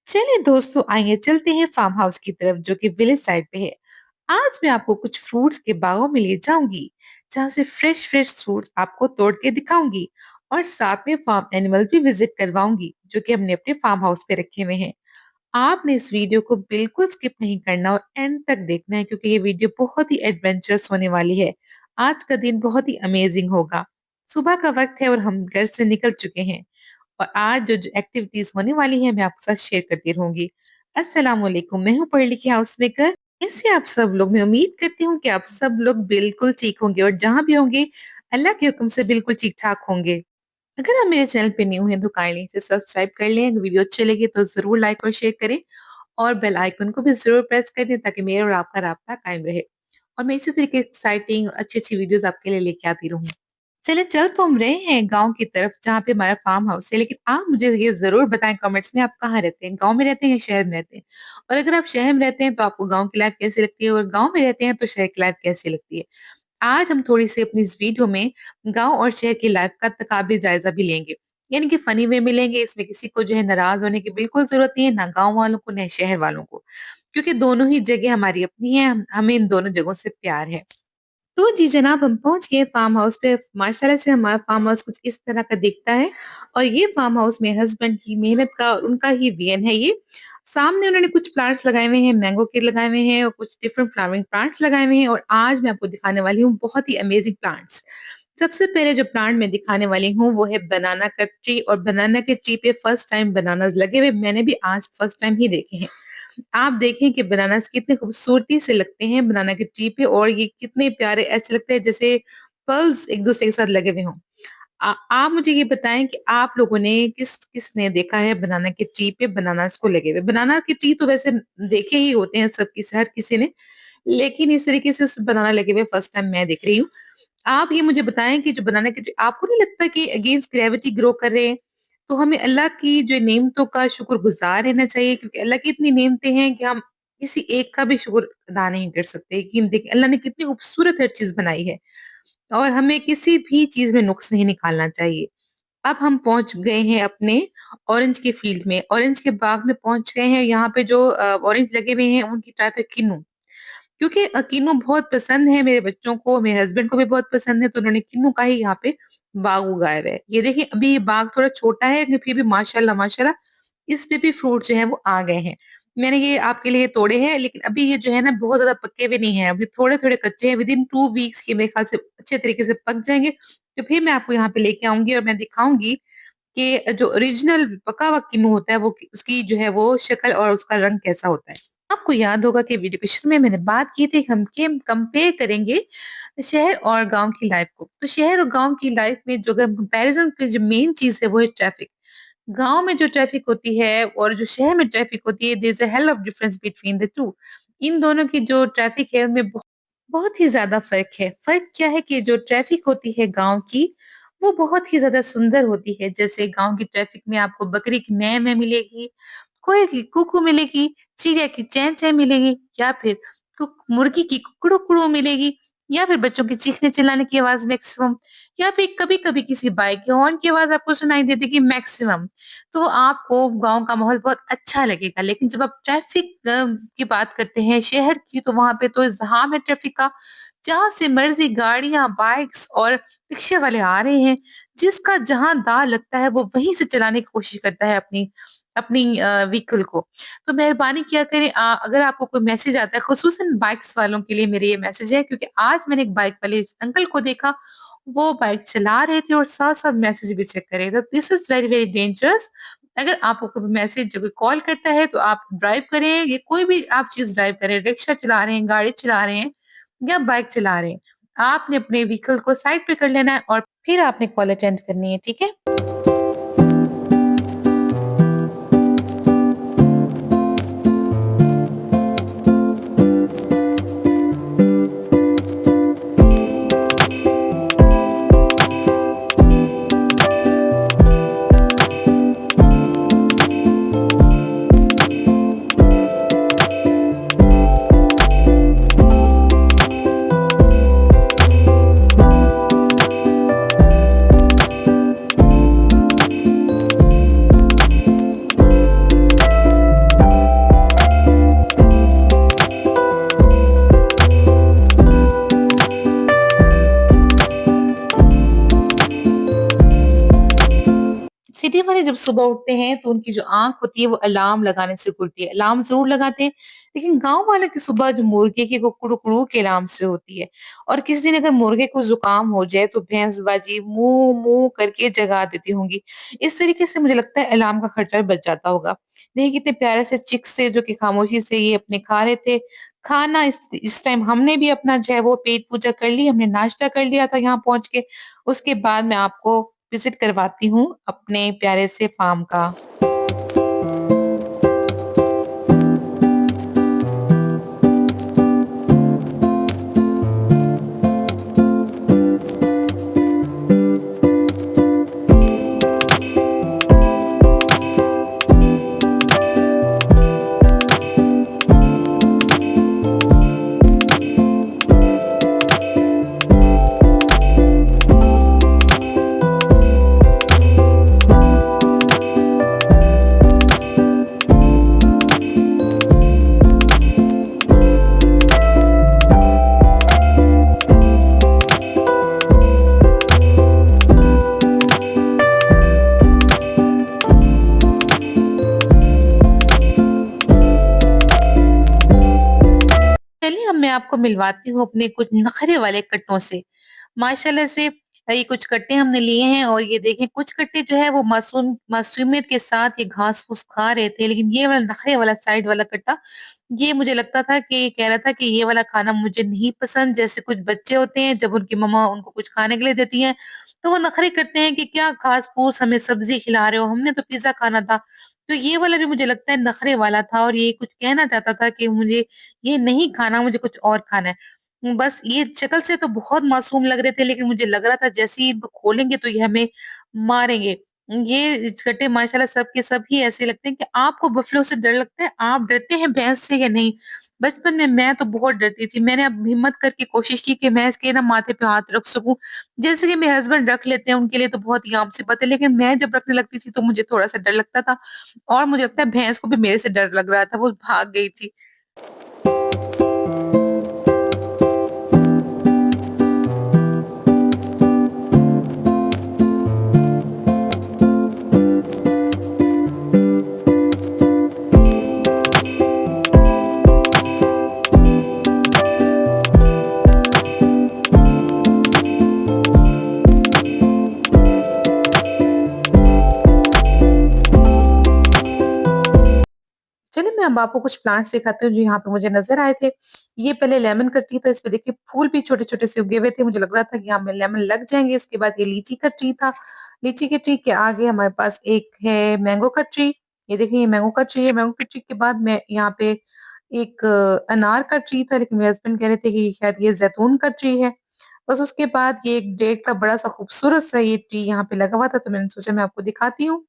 चलिए दोस्तों, आइए चलते हैं फार्म हाउस की तरफ जो कि विलेज साइड पे है। आज मैं आपको कुछ फ्रूट्स के बागों में ले जाऊंगी, जहाँ से फ्रेश फ्रेश फ्रूट्स आपको तोड़ के दिखाऊंगी और साथ में फार्म एनिमल भी विजिट करवाऊंगी जो कि हमने अपने फार्म हाउस पे रखे हुए हैं। आपने इस वीडियो को बिल्कुल स्किप नहीं करना और एंड तक देखना है क्योंकि ये वीडियो बहुत ही एडवेंचरस होने वाली है। आज का दिन बहुत ही अमेजिंग होगा। सुबह का वक्त है और हम घर से निकल चुके हैं और आज जो एक्टिविटीज होने वाली है मैं आपके साथ शेयर करती रहूंगी। अस्सलाम वालेकुम, मैं हूँ पढ़ लिखी हाउस मेकर। इससे आप सब लोग, मैं उम्मीद करती हूँ कि आप सब लोग बिल्कुल ठीक होंगे और जहां भी होंगे अल्लाह के हुक्म से बिल्कुल ठीक ठाक होंगे। अगर आप मेरे चैनल पे न्यू हैं तो काइंडली से सब्सक्राइब कर लें। अगर वीडियो अच्छी लगे तो जरूर लाइक और शेयर करें और बेल आइकन को भी जरूर प्रेस कर दें ताकि मेरा और आपका राब्ता कायम रहे और मैं इसी तरीके एक्साइटिंग और अच्छी अच्छी वीडियोस आपके लिए लेके आती रहूँ। चले चल तो हम रहे हैं गाँव की तरफ जहाँ पे हमारा फार्म हाउस है, लेकिन आप मुझे ये ज़रूर बताएँ कमेंट्स में आप कहाँ रहते हैं? गाँव में रहते हैं या शहर में रहते हैं? और अगर आप शहर में रहते हैं तो आपको गाँव की लाइफ कैसी लगती है और गाँव में रहते हैं तो शहर की लाइफ कैसी लगती है? आज हम थोड़ी-सी अपनी इस वीडियो में गाँव और शहर की लाइफ का तकाबली जायज़ा भी लेंगे। यानी कि फ़नी वे में लेंगे, इसमें किसी को जो है नाराज़ होने की बिल्कुल ज़रूरत नहीं है, ना गाँव वालों को, ना शहर वालों को। क्योंकि दोनों ही जगह हमारी अपनी है, हमें इन दोनों जगहों से प्यार है। तो जी जनाब, हम पहुँच गए फार्म हाउस पे। माशाल्लाह से हमारा फार्म हाउस कुछ इस तरह का दिखता है और ये फार्म हाउस में हस्बैंड की मेहनत का और उनका ही वीएन है ये। सामने उन्होंने कुछ प्लांट्स लगाए हुए हैं, मैंगो के लगाए हुए हैं और कुछ डिफरेंट फ्लावरिंग प्लांट्स लगाए हुए हैं और आज मैं आपको दिखाने वाली हूँ बहुत ही अमेजिंग प्लांट्स। सबसे पहले जो प्लांट मैं दिखाने वाली हूँ वो है बनाना का ट्री और बनाना के ट्री पे फर्स्ट टाइम बनानास लगे हुए मैंने भी आज फर्स्ट टाइम ही देखे हैं। आप देखें कि बनानास कितने खूबसूरती से लगते हैं बनाना के ट्री पे और ये कितने प्यारे ऐसे लगते हैं जैसे पर्ल्स एक दूसरे के साथ लगे हुए हों। आप मुझे ये बताएं कि आप लोगों ने किसने देखा है बनाना के ट्री पे बनानास को लगे हुए। बनाना के ट्री तो वैसे देखे ही होते हैं सब किसी हर किसी ने, लेकिन इस तरीके से उसपे बनाना लगे हुए फर्स्ट टाइम मैं देख रही हूँ। आप ये मुझे बताएं कि जो बनाना के ट्री आपको नहीं लगता कि अगेंस्ट ग्रेविटी ग्रो कर रहे हैं? तो हमें अल्लाह की जो नेमतों का शुक्रगुज़ार रहना चाहिए क्योंकि अल्लाह की इतनी नेमतें हैं कि हम किसी एक का भी शुक्र अदा नहीं कर सकते कि देखिए अल्लाह ने कितनी खूबसूरत हर चीज़ बनाई है और हमें किसी भी चीज़ में नुक्स नहीं निकालना चाहिए। अब हम पहुँच गए हैं अपने ऑरेंज के फील्ड में, ऑरेंज के बाग में पहुँच गए हैं। यहाँ पे जो ऑरेंज लगे हुए हैं उनकी टाइप है किन्नू। क्योंकि किन्नू बहुत पसंद है मेरे बच्चों को, मेरे हस्बैंड को भी बहुत पसंद है, तो उन्होंने किन्नू का ही यहाँ पे बाग उगाया हुआ है। ये देखिए अभी ये बाग थोड़ा छोटा है लेकिन फिर भी माशाल्लाह माशाल्लाह इस पे भी फ्रूट जो है वो आ गए हैं। मैंने ये आपके लिए तोड़े हैं लेकिन अभी ये जो है ना बहुत ज़्यादा पके हुए नहीं हैं, अभी थोड़े-थोड़े कच्चे हैं। विदिन 2 वीक्स के मेरे ख्याल से अच्छे तरीके से पक जाएँगे, तो फिर मैं आपको यहाँ पे लेके आऊँगी और मैं दिखाऊँगी कि जो ओरिजिनल पका हुआ किन्नू होता है वो उसकी जो है वो शक्ल और उसका रंग कैसा होता है। आपको याद होगा कि वीडियो के शुरू में मैंने बात की थी हम के कंपेयर करेंगे शहर और गाँव की लाइफ को। तो शहर और गाँव की लाइफ में जो अगर कंपैरिज़न की जो मेन चीज़ है वो है ट्रैफिक। गाँव में जो ट्रैफिक होती है और जो शहर में ट्रैफिक होती है there is a hell of difference between the 2। इन दोनों की जो ट्रैफिक है उनमें बहुत ही ज़्यादा फ़र्क है। फ़र्क क्या है कि जो ट्रैफिक होती है गाँव की, वो बहुत ही ज़्यादा सुंदर होती है। जैसे गाँव की ट्रैफिक में आपको बकरी की मैं मिलेगी, कोयल की कू-कू मिलेगी, चिड़िया की चैं-चैं मिलेगी या फिर मुर्गी की कुकड़ू-कुड़ू मिलेगी या फिर बच्चों के चीखने-चिल्लाने की आवाज़ मैक्सिमम या फिर कभी-कभी किसी बाइक के हॉर्न की आवाज़ आपको सुनाई दे देगी मैक्सिमम। तो आपको गाँव का माहौल बहुत अच्छा लगेगा। लेकिन जब आप ट्रैफिक की बात करते हैं शहर की तो वहाँ पे तो इज़्ज़ाम है ट्रैफिक का। जहाँ से मर्ज़ी गाड़ियाँ, बाइक्स और रिक्शे वाले आ रहे हैं। जिसका जहाँ दाँव लगता है वो वहीं से चलाने की कोशिश करता है अपनी अपनी व्हीकल को। तो मेहरबानी किया करें अगर आपको कोई मैसेज आता है ख़ुसूसन बाइक्स वालों के लिए मेरे ये मैसेज है क्योंकि आज मैंने एक बाइक वाले अंकल को देखा, वो बाइक चला रहे थे और साथ-साथ मैसेज भी चेक कर रहे थे। This is very, very dangerous. अगर आपको कोई मैसेज जो कोई कॉल करता है तो आप ड्राइव करें, ये कोई भी आप चीज़ ड्राइव करें, रिक्शा चला रहे हैं, गाड़ी चला रहे हैं या बाइक चला रहे हैं, आपने अपने व्हीकल को साइड पे कर लेना है और फिर आपने कॉल अटेंड करनी है, ठीक है? जब सुबह उठते हैं तो उनकी जो आँख होती है वो अलार्म लगाने से खुलती है। अलार्म ज़रूर लगाते हैं, लेकिन गाँव वालों की सुबह जो मुर्गे की वो कुड़ुकुड़ू के अलार्म से होती है। और किसी दिन अगर मुर्गे को ज़ुकाम हो जाए तो भैंस बाजी मूँ मूँ करके जगा देती होंगी। इस तरीके से मुझे लगता है अलार्म का खर्चा भी बच जाता होगा। देखिए कितने प्यारे से चिक्स थे जो कि खामोशी से ये अपने खा रहे थे। खाना इस टाइम हमने भी अपना जो है वो पेट पूजा कर ली, हमने नाश्ता कर लिया था यहाँ पहुँच के। उसके बाद मैं आपको विज़िट करवाती हूँ अपने प्यारे से फार्म का। चलिए अब मैं आपको मिलवाती हूँ अपने कुछ नखरे वाले कट्टों से। माशाल्लाह से ये कुछ कट्टे हमने लिए हैं और ये देखें कुछ कट्टे जो है वो मासूमियत के साथ ये घास-फूस खा रहे थे, लेकिन ये वाला नखरे वाला साइड वाला कट्टा, ये मुझे लगता था कि ये कह रहा था कि ये वाला खाना मुझे नहीं पसंद। जैसे कुछ बच्चे होते हैं जब उनकी मम्मा उनको कुछ खाने के लिए देती हैं, तो वो नखरे करते हैं कि क्या घास-फूस हमें सब्ज़ी खिला रहे हो, हमने तो पिज़्ज़ा खाना था। तो ये वाला भी मुझे लगता है नखरे वाला था और ये कुछ कहना चाहता था कि मुझे ये नहीं खाना, मुझे कुछ और खाना है। बस ये शक्ल से तो बहुत मासूम लग रहे थे, लेकिन मुझे लग रहा था जैसे ही इनको खोलेंगे तो ये हमें मारेंगे। ये कट्टे माशाल्लाह सब के सब ही ऐसे लगते हैं कि आपको बफलो से डर लगता है, आप डरते हैं भैंस से या नहीं? बचपन में मैं तो बहुत डरती थी। मैंने अब हिम्मत करके कोशिश की कि मैं इसके ना माथे पे हाथ रख सकूँ। जैसे कि मेरे हस्बैंड रख लेते हैं, उनके लिए तो बहुत ही आम-सी बात है, लेकिन मैं जब रखने लगती थी तो मुझे थोड़ा-सा डर लगता था और मुझे लगता है भैंस को भी मेरे से डर लग रहा था, वो भाग गई थी। चलिए मैं अब आपको कुछ प्लांट्स दिखाती हूँ जो यहाँ पे मुझे नज़र आए थे। ये पहले लेमन का ट्री था, इस पे देखिए फूल भी छोटे-छोटे से उगे हुए थे। मुझे लग रहा था कि यहाँ में लेमन लग जाएँगे। इसके बाद ये लीची का ट्री था। लीची के ट्री के आगे हमारे पास एक है मैंगो का ट्री। ये देखिए ये मैंगो का ट्री है। मैंगो के ट्री के बाद मैं यहाँ पे एक अनार का ट्री था, लेकिन मेरे हस्बैंड कह रहे थे कि शायद ये ज़ैतून का ट्री है। बस उसके बाद ये एक डेट का बड़ा-सा खूबसूरत सा ये ट्री यहाँ पे लगा हुआ था, तो मैंने सोचा मैं आपको दिखाती हूँ।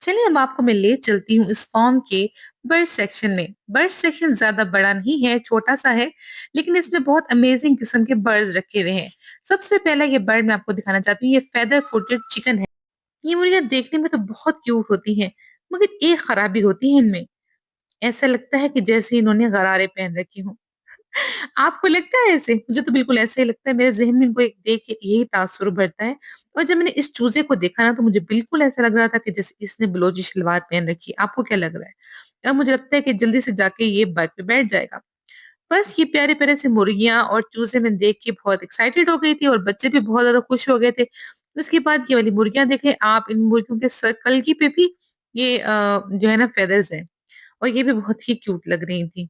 चलिए अब आपको मैं ले चलती हूँ इस फॉर्म के बर्ड सेक्शन में। बर्ड सेक्शन ज़्यादा बड़ा नहीं है, छोटा-सा है, लेकिन इसमें बहुत अमेज़िंग किस्म के बर्ड्स रखे हुए हैं। सबसे पहला ये बर्ड मैं आपको दिखाना चाहती हूँ, ये फेदर फुटेड चिकन है। ये मुर्गियाँ देखने में तो बहुत क्यूट होती हैं, मगर एक खराबी होती है इनमें। ऐसा लगता है कि जैसे इन्होंने गरारे पहन रखी हों। आपको लगता है ऐसे? मुझे तो बिल्कुल ऐसा ही लगता है, मेरे ज़हन में इनको एक देख के यही तासुर भरता है और जब मैंने इस चूज़े को देखा ना तो मुझे बिल्कुल ऐसा लग रहा था कि जैसे इसने बलोची शलवार पहन रखी है। आपको क्या लग रहा है? अब मुझे लगता है कि जल्दी से जाके ये बाइक पे बैठ जाएगा। बस ये प्यारे-प्यारे से मुर्गियाँ और चूज़े मैं देख के बहुत एक्साइटेड हो गई थी और बच्चे भी बहुत ज़्यादा खुश हो गए थे। उसके बाद ये वाली मुर्गियाँ देखें आप, इन मुर्गियों के कलगी पे भी ये जो है ना फेदर्स हैं और ये भी बहुत ही क्यूट लग रही थी।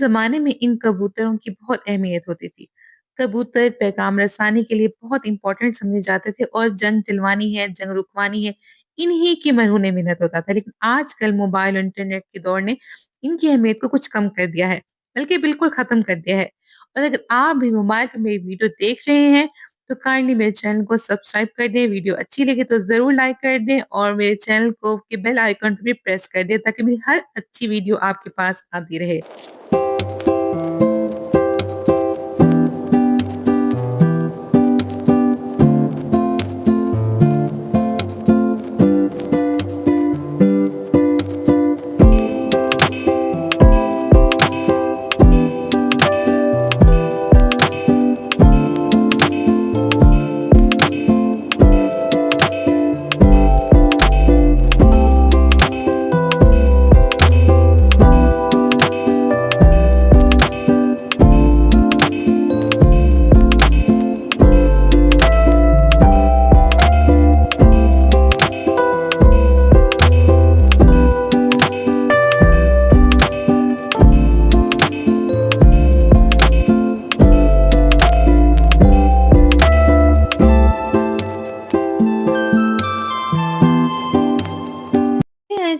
ज़माने में इन कबूतरों की बहुत अहमियत होती थी। कबूतर पैगाम रसानी के लिए बहुत इम्पोर्टेंट समझे जाते थे और जंग दिलवानी है, जंग रुकवानी है, इन्हीं की मरहून मिन्नत होता था। लेकिन आजकल मोबाइल और इंटरनेट के दौर ने इनकी अहमियत को कुछ कम कर दिया है, बल्कि बिल्कुल ख़त्म कर दिया है। और अगर आप भी मोबाइल पे मेरी वीडियो देख रहे हैं, तो काइंडली मेरे चैनल को सब्सक्राइब कर दें, वीडियो अच्छी लगे तो ज़रूर लाइक कर दें और मेरे चैनल को के बेल आइकन पे भी प्रेस कर दें ताकि मेरी हर अच्छी वीडियो आपके पास आती रहे।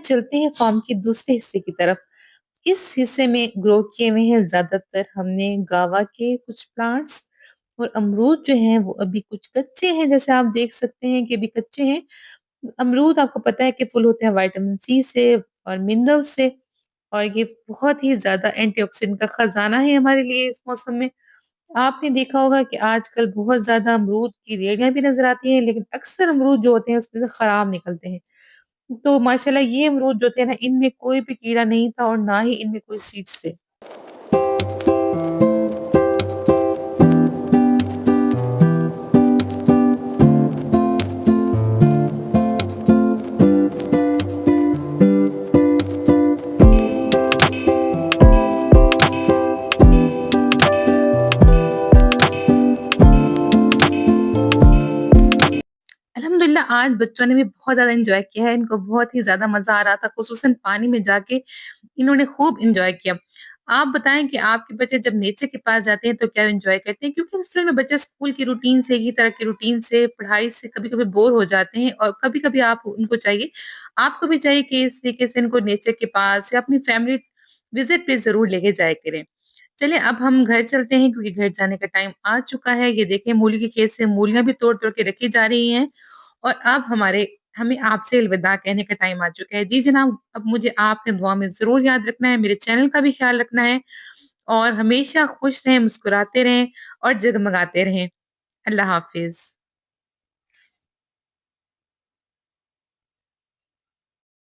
चलते हैं फार्म के दूसरे हिस्से की तरफ। इस हिस्से में ग्रो किए हुए हैं ज़्यादातर हमने गाँवा के कुछ प्लांट्स और अमरूद जो हैं वो अभी कुछ कच्चे हैं, जैसे आप देख सकते हैं कि अभी कच्चे हैं। अमरूद आपको पता है कि फुल होते हैं विटामिन सी से और मिनरल से और ये बहुत ही ज़्यादा एंटीऑक्सीडेंट का खजाना है हमारे लिए इस मौसम में। आपने देखा होगा कि आजकल बहुत ज़्यादा अमरूद की रेहड़ियाँ भी नज़र आती हैं, लेकिन अक्सर अमरूद जो होते हैं उसमें से खराब निकलते हैं। तो माशाल्लाह ये अमरूद जो थे ना, इनमें कोई भी कीड़ा नहीं था और ना ही इनमें कोई सीड्स थे। अल्हम्दुलिल्लाह आज बच्चों ने भी बहुत ज़्यादा एन्जॉय किया है, इनको बहुत ही ज़्यादा मज़ा आ रहा था, खुसूसन पानी में जाके इन्होंने खूब एन्जॉय किया। आप बताएँ कि आपके बच्चे जब नेचर के पास जाते हैं तो क्या एन्जॉय करते हैं? क्योंकि असल में बच्चे स्कूल की रूटीन से, इसी तरह की रूटीन से, पढ़ाई से कभी-कभी बोर हो जाते हैं और कभी-कभी आप उनको चाहिए आपको भी चाहिए कि इस तरीके से इनको नेचर के पास या अपनी फैमिली विज़िट पे ज़रूर लेके जाया करें। चलिए अब हम घर चलते हैं क्योंकि घर जाने का टाइम आ चुका है। ये देखिए मूली के खेत से मूलियाँ भी तोड़-तोड़ के रखी जा रही हैं और अब हमें आपसे अलविदा कहने का टाइम आ चुका है। जी जनाब, अब मुझे आपने दुआ में ज़रूर याद रखना है, मेरे चैनल का भी ख़्याल रखना है और हमेशा खुश रहें, मुस्कुराते रहें और जगमगाते रहें। अल्लाह हाफ़िज़।